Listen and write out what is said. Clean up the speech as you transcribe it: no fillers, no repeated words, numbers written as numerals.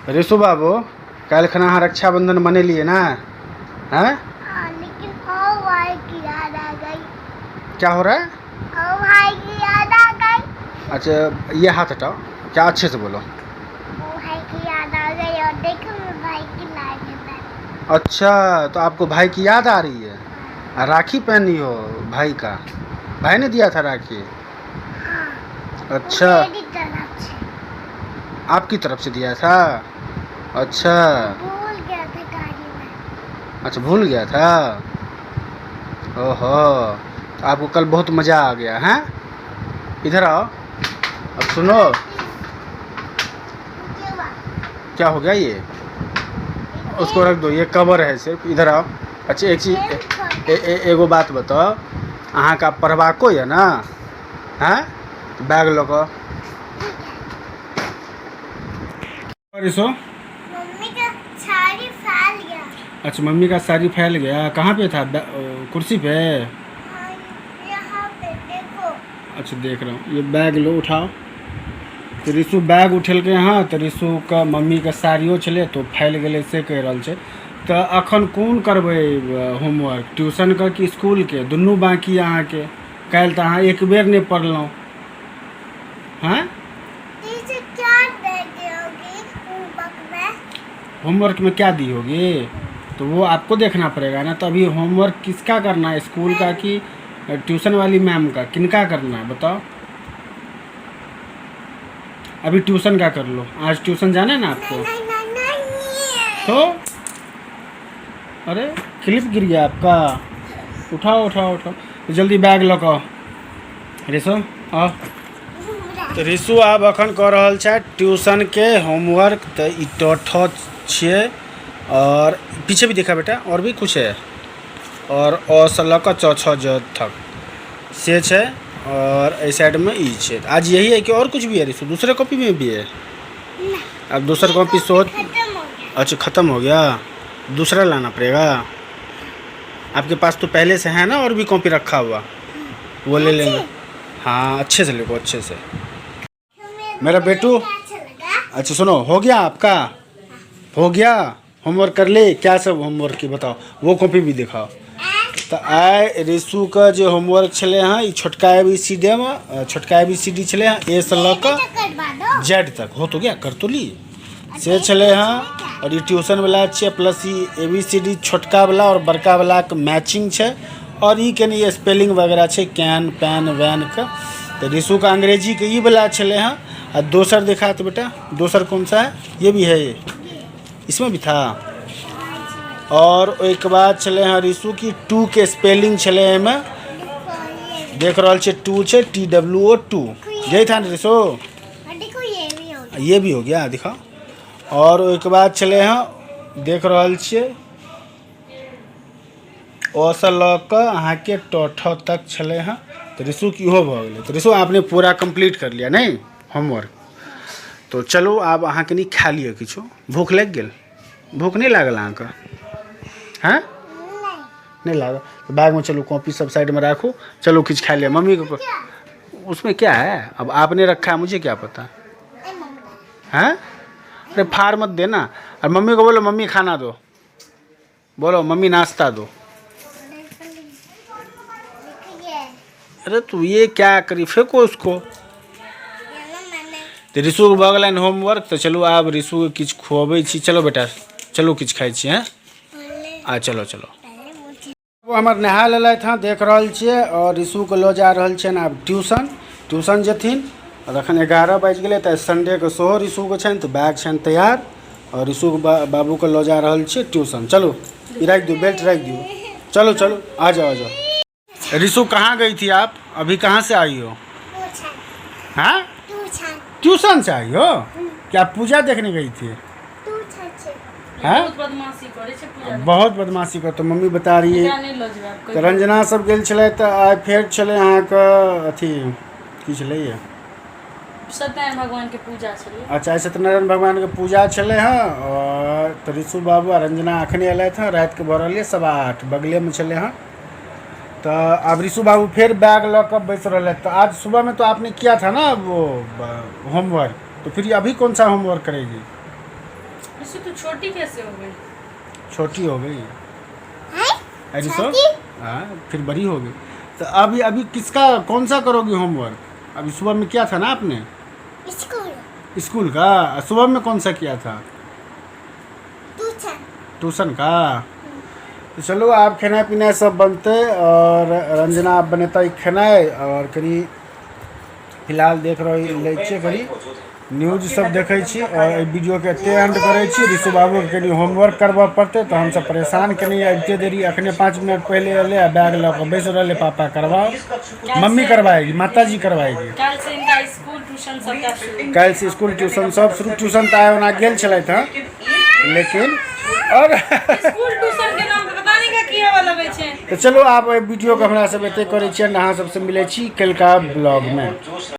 रिशु बाबू कल खना हाँ रक्षाबंधन मने लिए ना हैं? लेकिन ओ भाई की याद आ गई। क्या हो रहा है? ओ भाई की याद आ गई। अच्छा ये हाथ हटाओ, क्या अच्छे से बोलो। ओ भाई की याद आ गई और देखो मैं भाई की लाइन में। अच्छा तो आपको भाई की याद आ रही है? राखी पहनी हो भाई का? भाई ने दिया था राखी? हाँ, अच्छा मेरी तरफ से। आपकी तरफ से दिया था? अच्छा भूल गया था गाड़ी में। अच्छा भूल गया था। ओहो तो आपको कल बहुत मज़ा आ गया है? इधर आओ, अब सुनो। क्या हो गया ये? उसको रख दो, ये कवर है सिर्फ। इधर आओ। अच्छा एक चीज एगो बात बताओ, अहाँ का पढ़वाको है ना? हैं? बैग लो को। रिशो मम्मी का साड़ी फैल गया। अच्छा मम्मी का साड़ी फैल गया, कहाँ पे था? कुर्सी पे? हाँ, यहाँ पे देखो। अच्छा देख रहा हूँ, ये बैग लो उठाओ। तो रिशु बैग उठेल के हाँ, तो रिशु का मम्मी का साड़ियो छले तो फैल गए से कह रहा है। तो अखन कौन करबे होमवर्क, ट्यूशन का कि स्कूल के? दुनू बाकी अहाँ के। कल तो अहाँ एक बेर नहीं पढ़लहुँ हैं? टीचर क्या दे दोगी होमवर्क में? होमवर्क में क्या दी होगी तो वो आपको देखना पड़ेगा ना। तो अभी होमवर्क किसका करना है, स्कूल का कि ट्यूशन वाली मैम का? किनका करना है बताओ? अभी ट्यूशन का कर लो, आज ट्यूशन जाना है ना आपको? नहीं। तो अरे क्लिप गिर गया आपका, उठाओ उठाओ उठाओ। तो जल्दी बैग लऽ कऽ रिशु आओ। तो रिशु आब अखन कऽ रहल छै ट्यूशन के होमवर्क। तो ई ठ छियै और पीछे भी देखा बेटा, और भी कुछ है। और अ से लऽ कऽ च छ ज तक से छै, और इस साइड में ई छै। आज यही है कि और कुछ भी है रिशु? दूसरे कॉपी में भी है? अब दूसरा कॉपी सोच। खत्म हो गया। अच्छा ख़त्म हो गया, दूसरा लाना पड़ेगा। आपके पास तो पहले से है ना और भी कॉपी रखा हुआ, वो ले लेना। हाँ अच्छे से लिखो, अच्छे से। मेरा बेटू अच्छा लगा। अच्छा सुनो, हो गया आपका? हो गया होमवर्क कर ले? क्या सब होमवर्क की बताओ, वो कॉपी भी दिखाओ। तो आइ रिशु का जो होमवर्क छले हाँ, ई छोटका ABCD में, छोटका ABCD छले हाँ ए से लऽ कऽ करवा दो। जेड तक। हो तो गया, कर तो ली से छले हाँ। और ये ट्यूशन वाला छे, प्लस ई ABCD छोटका वाला और बड़का वाला के मैचिंग छे। और ई के नहीं स्पेलिंग वगैरह छे, कैन पैन वैन का। तो रिशु का अंग्रेजी के ई वाला छले हाँ। और दोसर देखा तो बेटा, दोसर कौन सा है? ये भी है, ये इसमें भी था। और एक बाद चले हाँ रिशु की टू के स्पेलिंग चले में देख रहा छे, टू छे TWO 2। यही था ना रिशु? देखो ये भी हो गया। ये भी हो गया, दिखाओ। और एक बाद चले हाँ देख रहा छे ओ से लऽ कऽ अहाँ के ठ तक चले हाँ। तो रिशु की हो भऽ गेलै। तो रिशु आपने पूरा कंप्लीट कर लिया नहीं होमवर्क? तो चलो आब अहाँ के नहीं खा लियो किछो, भूख लग गेल? भूख नहीं लागल अहाँ के? हैं? नहीं लागल तो बैग में चलो, कॉपी सब साइड में रखो, चलो कुछ खा लिया। मम्मी को उसमें क्या है? अब आपने रखा है, मुझे क्या पता हैं? अरे फाड़ मत देना। और मम्मी को बोलो मम्मी खाना दो, बोलो मम्मी नाश्ता दो। अरे तू ये क्या करी, फेंको उसको। तो रिशु के भऽ गेलनि होमवर्क। तो चलू आब रिशु के किछु खुअबै छी। चलो बेटा चलो किछु खाइ छी हैं। आ चलो चलो। वो हमार नहा लेलथि हाँ, देख रहल छियै। और रिशु के लऽ जा रहल छियनि आब ट्यूशन जेथिन। और अखन 11 बाजि गेलै। तऽ संडे के सेहो रिशु के छनि, तो बैग छनि तैयार। और रिशु के बाबू के लऽ जा रहल छियै ट्यूशन। चलो ई राखि दियो, बेल्ट राखि दियो। चलो चलो आ जाओ आ जाओ। रिशु कहाँ गई थी आप? अभी कहाँ से आई हो? हाँ ट्यूशन से आई हो? क्या पूजा देखने गई थी? हाँ बहुत बदमाशी कर। तो मम्मी बता रही है तो रंजना सब गेल छले। तो आइ फेर छले अहाँ के अथी की छले ये सत्यनारायण भगवान के पूजा छलै। अच्छा सत्यनारायण भगवान के पूजा छले हाँ। और तो रिशु बाबू और रंजना अखने अयलथि हाँ, रात के भऽ रहल 8:15 बगले में छले हाँ। तो अब रिशु बाबू फिर बैग लऽ कऽ बैस रहे। तो आज सुबह में तो आपने किया था ना वो होमवर्क, तो फिर अभी कौन सा होमवर्क करेगी? रिसु तू छोटी कैसे हो गई? छोटी हो गई हैं? रिसु? छोटी? हाँ फिर बड़ी हो गई। तो अभी अभी किसका कौन सा करोगी होमवर्क? अभी सुबह में किया था ना आपने स्कूल स्कूल का? सुबह में कौन सा किया था? ट्यूशन ट्यूशन का? तो चलो आप खाना पीना सब बनते और रंजना आप बनेता खेनाए और करी फिलहाल देख रहे छियै करी न्यूज सब देखै छी और एहि वीडियो के एते एंड करै छी। ऋषु बाबू के कनी होमवर्क करबऽ पड़तै तो हम सब परेशान कनी एते देरी अखने 5 मिनट पहले एले आ बैग लऽ के बैस रहले पापा करवाओ मम्मी करवाएगी माताजी करवाएगी। कल से इनका स्कूल ट्यूशन सबका शुरू। कल से स्कूल ट्यूशन सब शुरू। ट्यूशन तो आए ओना गेल छलथि हँ लेकिन और स्कूल ट्यूशन के नाम पे पता नहीं का की हवा लगे छै। तो चलो आप वीडियो के हमरा सब एते करै छियै अहाँ सबसे मिलै छी कल का ब्लॉग में।